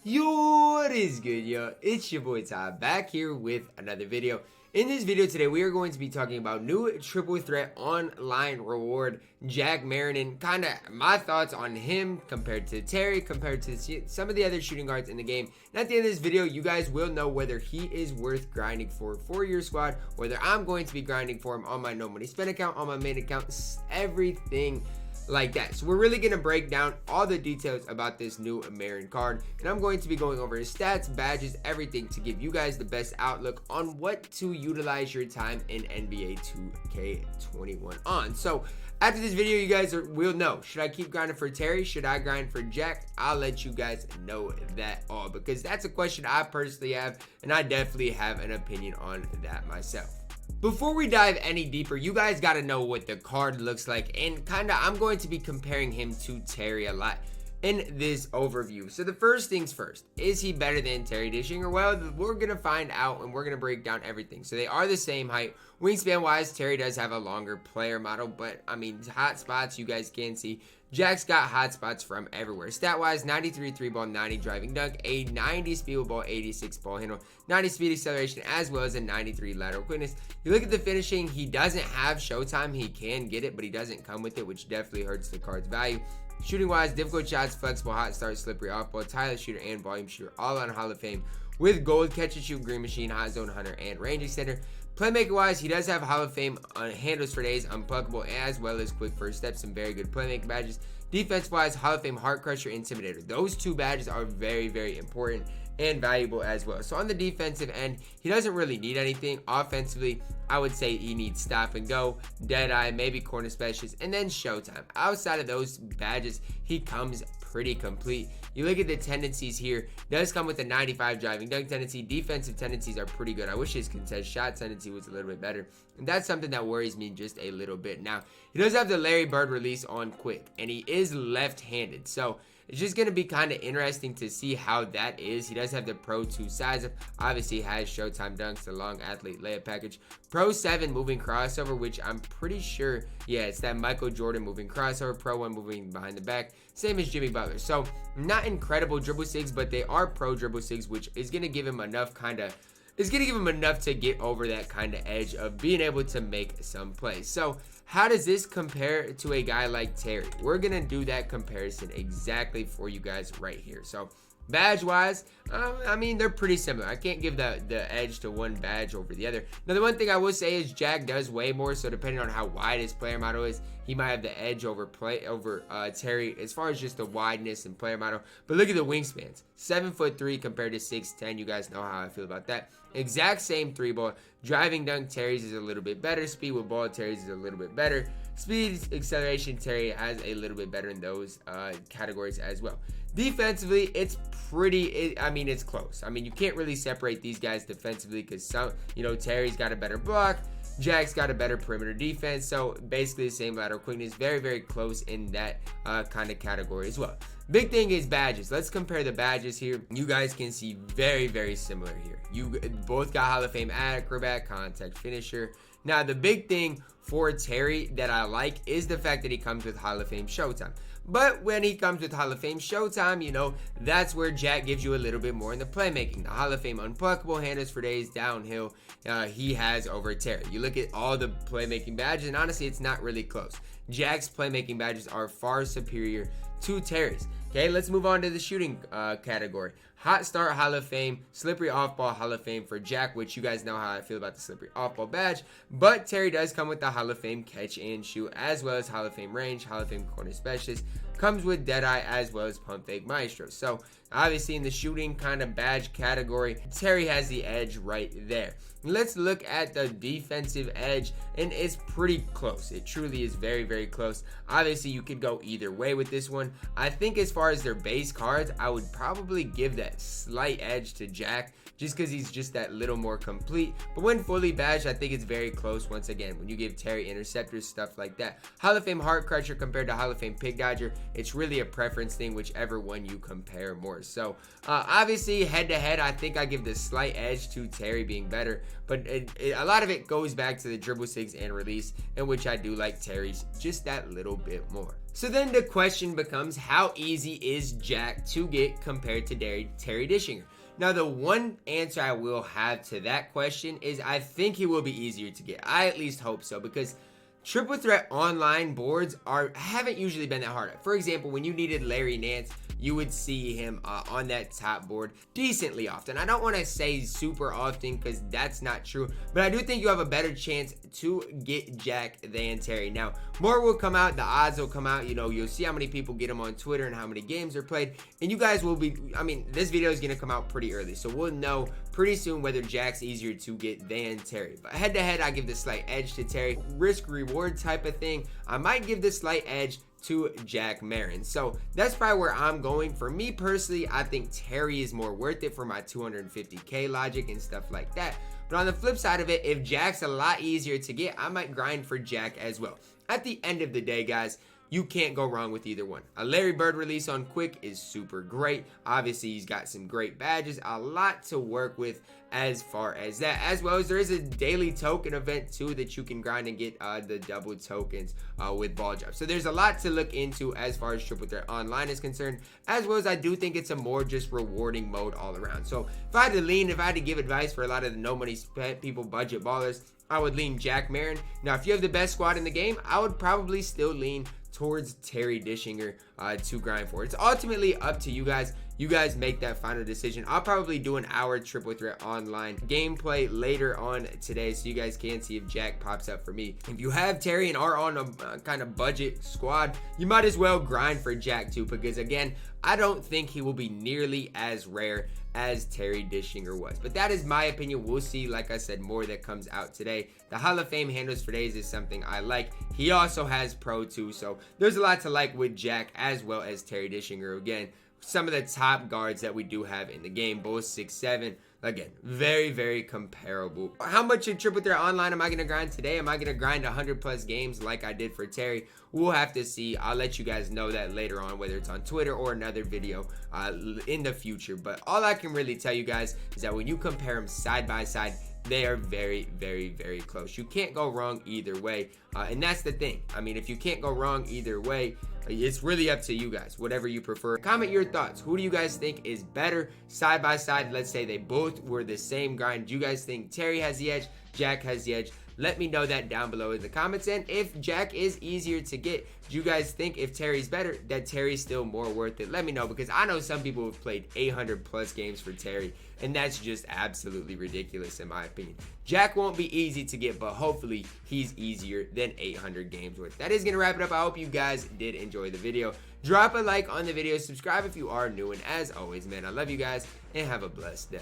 Yo, what is good, yo? It's your boy Ty back here with another video. In this video today, we are going to be talking about new triple threat online reward, Jack Marin, and kind of my thoughts on him compared to Terry, compared to some of the other shooting guards in the game. And at the end of this video, you guys will know whether he is worth grinding for your squad, whether I'm going to be grinding for him on my no money spend account, on my main account, everything like that. So we're really going to break down all the details about this new Marin card, and I'm going to be going over his stats, badges, everything to give you guys the best outlook on what to utilize your time in NBA 2K21 on. So after this video, you guys will know, should I keep grinding for Terry? Should I grind for Jack? I'll let you guys know that all, because that's a question I personally have, and I definitely have an opinion on that myself. Before we dive any deeper, you guys got to know what the card looks like, and I'm going to be comparing him to Terry a lot in this overview. So the first things first, is he better than Terry Dischinger? Well, we're going to find out, and we're going to break down everything. So they are the same height. Wingspan wise, Terry does have a longer player model, but I mean, hot spots you guys can see. Jack's got hot spots from everywhere. Stat wise, 93 3 ball, 90 driving dunk, a 90 speed with ball, 86 ball handle, 90 speed acceleration, as well as a 93 lateral quickness. You look at the finishing, he doesn't have showtime. He can get it, but he doesn't come with it, which definitely hurts the card's value. Shooting wise, difficult shots, flexible, hot start, slippery off ball, tireless shooter, and volume shooter, all on Hall of Fame with gold, catch and shoot, green machine, hot zone hunter, and range extender. Playmaker wise, he does have Hall of Fame handles for days, unpluckable, as well as quick first steps, some very good playmaking badges. Defense wise, Hall of Fame heart crusher, intimidator. Those two badges are very, very important and valuable as well. So on the defensive end, he doesn't really need anything. Offensively, I would say he needs stop and go, dead eye, maybe corner specialist, and then showtime. Outside of those badges, he comes pretty complete. You look at the tendencies here, does come with a 95 driving dunk tendency. Defensive tendencies are pretty good. I wish his contest shot tendency was a little bit better, and that's something that worries me just a little bit. Now, he does have the Larry Bird release on quick, and he is left-handed, so it's just going to be kind of interesting to see how that is. He does have the Pro 2 size up. Obviously has Showtime dunks, the long athlete layup package. Pro 7 moving crossover, which I'm pretty sure, yeah, it's that Michael Jordan moving crossover. Pro 1 moving behind the back. Same as Jimmy Butler. So not incredible dribble sigs, but they are pro dribble sigs, which is going to give him enough to get over that kind of edge of being able to make some plays. So how does this compare to a guy like Terry? We're going to do that comparison exactly for you guys right here. So badge wise, I mean, they're pretty similar. I can't give the edge to one badge over the other. Now, the one thing I will say is Jack does weigh more, so depending on how wide his player model is, he might have the edge over Terry as far as just the wideness and player model. But look at the wingspans, 7'3" compared to 6'10". You guys know how I feel about that. Exact same three ball. Driving dunk, Terry's is a little bit better. Speed with ball, Terry's is a little bit better. Speed, acceleration, Terry has a little bit better in those categories as well. Defensively, it's it's close. I mean, you can't really separate these guys defensively because Terry's got a better block. Jack's got a better perimeter defense, so basically the same lateral quickness. Very, very close in that kind of category as well. Big thing is badges. Let's compare the badges here. You guys can see very, very similar here. You both got Hall of Fame acrobat, contact finisher. Now, the big thing for Terry that I like is the fact that he comes with Hall of Fame showtime. But when he comes with Hall of Fame showtime, that's where Jack gives you a little bit more in the playmaking. The Hall of Fame unpluckable, handles for days, downhill, he has over Terry. You look at all the playmaking badges, and honestly, it's not really close. Jack's playmaking badges are far superior to Terry's. Okay, let's move on to the shooting category. Hot start, Hall of Fame. Slippery off ball, Hall of Fame for Jack, which you guys know how I feel about the slippery off ball badge. But Terry does come with the Hall of Fame catch and shoot, as well as Hall of Fame range, Hall of Fame corner specialist. Comes with Deadeye, as well as pump fake maestro. So obviously in the shooting kind of badge category, Terry has the edge right there. Let's look at the defensive edge, and it's pretty close. It truly is very, very close. Obviously, you could go either way with this one. I think as far as their base cards, I would probably give that slight edge to Jack, just because he's just that little more complete. But when fully badged, I think it's very close once again. When you give Terry interceptors, stuff like that. Hall of Fame heart crusher compared to Hall of Fame pig dodger, it's really a preference thing, whichever one you compare more. So obviously head to head, I think I give the slight edge to Terry being better. But a lot of it goes back to the dribble sigs and release, in which I do like Terry's just that little bit more. So then the question becomes, how easy is Jack to get compared to Terry Dischinger? Now, the one answer I will have to that question is I think he will be easier to get. I at least hope so, because triple threat online boards haven't usually been that hard. For example, when you needed Larry Nance, you would see him on that top board decently often. I don't want to say super often because that's not true, but I do think you have a better chance to get Jack than Terry. Now, more will come out, the odds will come out, you'll see how many people get him on Twitter and how many games are played, and you guys will be, this video is going to come out pretty early, so we'll know pretty soon whether Jack's easier to get than Terry. But head to head, I give the slight edge to Terry. Risk reward type of thing, I might give the slight edge to Jack Marin. So that's probably where I'm going. For me personally, I think Terry is more worth it for my 250k logic and stuff like that. But on the flip side of it, if Jack's a lot easier to get, I might grind for Jack as well. At the end of the day, guys, you can't go wrong with either one. A Larry Bird release on Quick is super great. Obviously, he's got some great badges, a lot to work with as far as that. As well as there is a daily token event too that you can grind and get the double tokens with ball drop. So there's a lot to look into as far as triple threat online is concerned, as well as I do think it's a more just rewarding mode all around. So if I had to give advice for a lot of the no money spent people, budget ballers, I would lean Jack Marin. Now, if you have the best squad in the game, I would probably still lean towards Terry Dischinger to grind for. It's ultimately up to you guys. You guys make that final decision. I'll probably do an hour triple threat online gameplay later on today, so you guys can see if Jack pops up for me. If you have Terry and are on a kind of budget squad, you might as well grind for Jack too, because again, I don't think he will be nearly as rare as Terry Dischinger was. But that is my opinion. We'll see, like I said, more that comes out today. The Hall of Fame handles for days is something I like. He also has Pro too, so there's a lot to like with Jack as well as Terry Dischinger. Again, some of the top guards that we do have in the game, both 6'7". Again, very, very comparable. How much in triple threat online am I going to grind today? Am I going to grind 100 plus games like I did for Terry? We'll have to see. I'll let you guys know that later on, whether it's on Twitter or another video in the future. But all I can really tell you guys is that when you compare them side by side, they are very, very, very close. You can't go wrong either way. And that's the thing. If you can't go wrong either way, it's really up to you guys, whatever you prefer. Comment your thoughts. Who do you guys think is better side by side? Let's say they both were the same grind. Do you guys think Terry has the edge? Jack has the edge? Let me know that down below in the comments. And if Jack is easier to get, do you guys think if Terry's better, that Terry's still more worth it? Let me know, because I know some people have played 800 plus games for Terry, and that's just absolutely ridiculous in my opinion. Jack won't be easy to get, but hopefully he's easier than 800 games worth. That is going to wrap it up. I hope you guys did enjoy the video. Drop a like on the video, subscribe if you are new, and as always, man, I love you guys, and have a blessed day.